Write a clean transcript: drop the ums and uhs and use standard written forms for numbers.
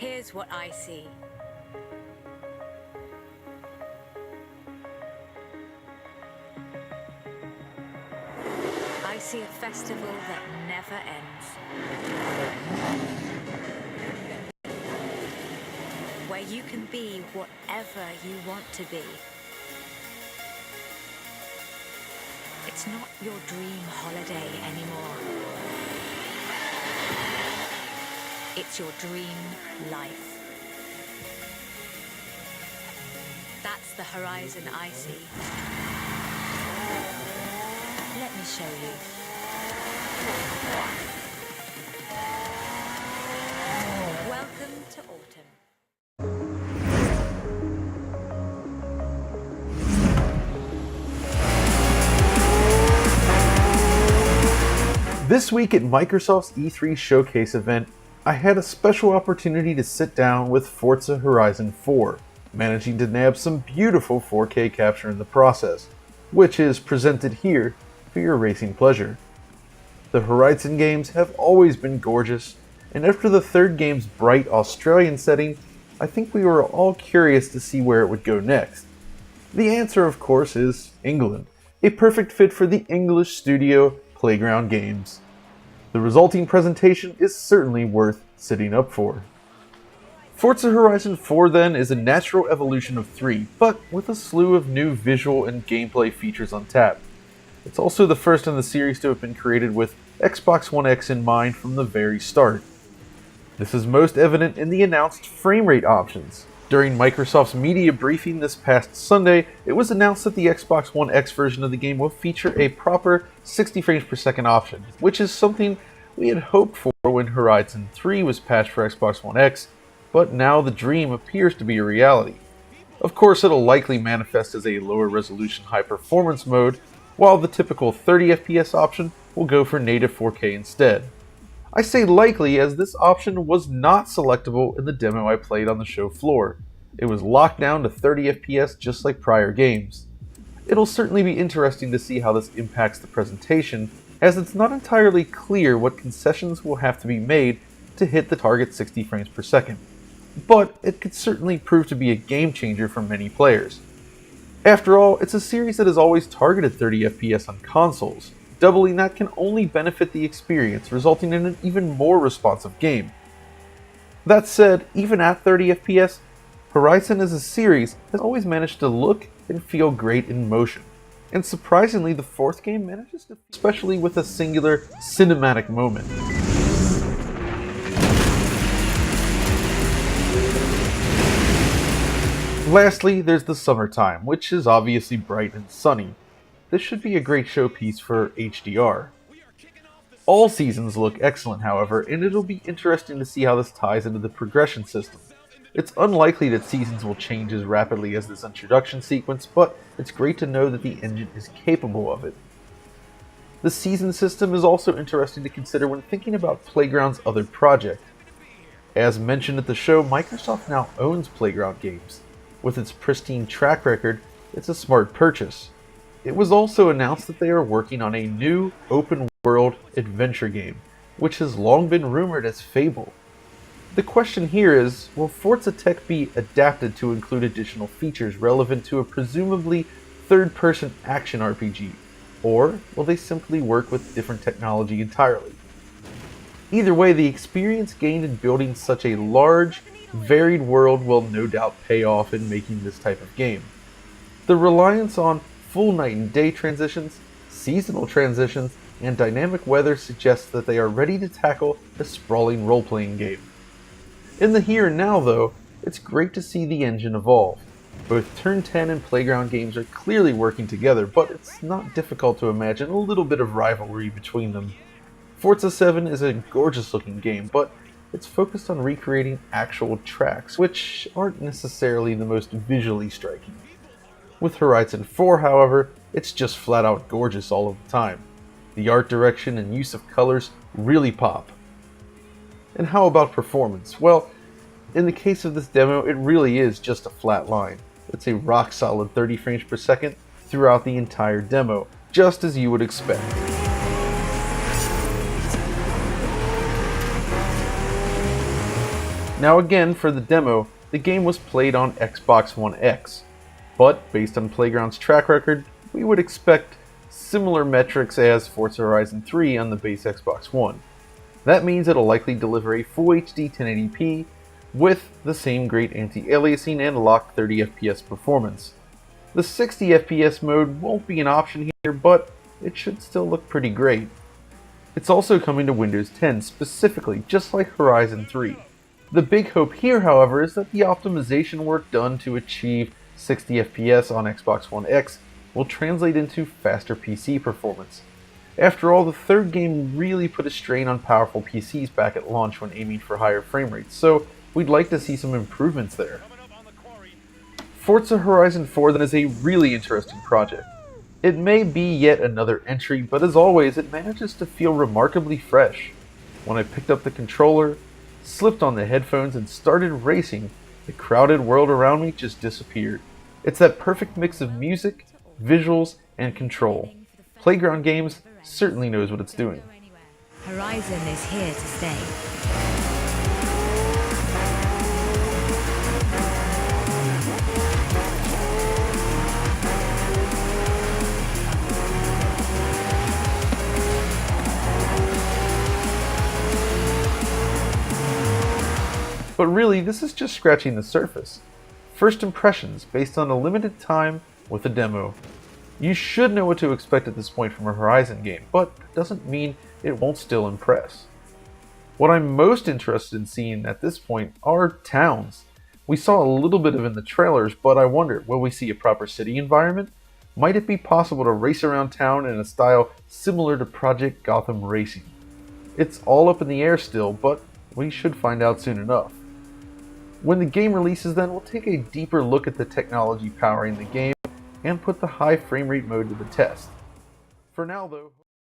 Here's what I see. I see a festival that never ends. Where you can be whatever you want to be. It's not your dream holiday anymore. It's your dream life. That's the horizon I see. Let me show you. Welcome to autumn. This week at Microsoft's E3 Showcase event, I had a special opportunity to sit down with Forza Horizon 4, managing to nab some beautiful 4K capture in the process, which is presented here for your racing pleasure. The Horizon games have always been gorgeous, and after the third game's bright Australian setting, I think we were all curious to see where it would go next. The answer, of course, is England, a perfect fit for the English studio Playground Games. The resulting presentation is certainly worth sitting up for. Forza Horizon 4 then is a natural evolution of 3, but with a slew of new visual and gameplay features on tap. It's also the first in the series to have been created with Xbox One X in mind from the very start. This is most evident in the announced frame rate options. During Microsoft's media briefing this past Sunday, it was announced that the Xbox One X version of the game will feature a proper 60 frames per second option, which is something we had hoped for when Horizon 3 was patched for Xbox One X, but now the dream appears to be a reality. Of course, it'll likely manifest as a lower resolution high performance mode, while the typical 30 FPS option will go for native 4K instead. I say likely as this option was not selectable in the demo I played on the show floor. It was locked down to 30 FPS just like prior games. It'll certainly be interesting to see how this impacts the presentation, as it's not entirely clear what concessions will have to be made to hit the target 60 frames per second. But it could certainly prove to be a game changer for many players. After all, it's a series that has always targeted 30 FPS on consoles. Doubling that can only benefit the experience, resulting in an even more responsive game. That said, even at 30 FPS, Horizon as a series has always managed to look and feel great in motion. And surprisingly, the fourth game manages to, especially with a singular cinematic moment. Lastly, there's the summertime, which is obviously bright and sunny. This should be a great showpiece for HDR. All seasons look excellent, however, and it'll be interesting to see how this ties into the progression system. It's unlikely that seasons will change as rapidly as this introduction sequence, but it's great to know that the engine is capable of it. The season system is also interesting to consider when thinking about Playground's other project. As mentioned at the show, Microsoft now owns Playground Games. With its pristine track record, it's a smart purchase. It was also announced that they are working on a new open-world adventure game, which has long been rumored as Fable. The question here is, will Forza tech be adapted to include additional features relevant to a presumably third-person action RPG, or will they simply work with different technology entirely? Either way, the experience gained in building such a large, varied world will no doubt pay off in making this type of game. The reliance on full night and day transitions, seasonal transitions, and dynamic weather suggests that they are ready to tackle a sprawling role-playing game. In the here and now, though, it's great to see the engine evolve. Both Turn 10 and Playground games are clearly working together, but it's not difficult to imagine a little bit of rivalry between them. Forza 7 is a gorgeous looking game, but it's focused on recreating actual tracks, which aren't necessarily the most visually striking. With Horizon 4, however, it's just flat out gorgeous all of the time. The art direction and use of colors really pop. And how about performance? Well, in the case of this demo, it really is just a flat line. It's a rock solid 30 frames per second throughout the entire demo, just as you would expect. Now again, for the demo, the game was played on Xbox One X, but based on Playground's track record, we would expect similar metrics as Forza Horizon 3 on the base Xbox One. That means it'll likely deliver a Full HD 1080p with the same great anti-aliasing and locked 30 FPS performance. The 60 FPS mode won't be an option here, but it should still look pretty great. It's also coming to Windows 10 specifically, just like Horizon 3. The big hope here, however, is that the optimization work done to achieve 60 FPS on Xbox One X will translate into faster PC performance. After all, the third game really put a strain on powerful PCs back at launch when aiming for higher frame rates, so we'd like to see some improvements there. Forza Horizon 4 then is a really interesting project. It may be yet another entry, but as always, it manages to feel remarkably fresh. When I picked up the controller, slipped on the headphones, and started racing, the crowded world around me just disappeared. It's that perfect mix of music, visuals, and control. Playground Games certainly knows what it's doing. Horizon is here to stay. But really, this is just scratching the surface. First impressions based on a limited time with a demo. You should know what to expect at this point from a Horizon game, but it doesn't mean it won't still impress. What I'm most interested in seeing at this point are towns. We saw a little bit of it in the trailers, but I wonder, will we see a proper city environment? Might it be possible to race around town in a style similar to Project Gotham Racing? It's all up in the air still, but we should find out soon enough. When the game releases then, we'll take a deeper look at the technology powering the game and put the high frame rate mode to the test. For now though,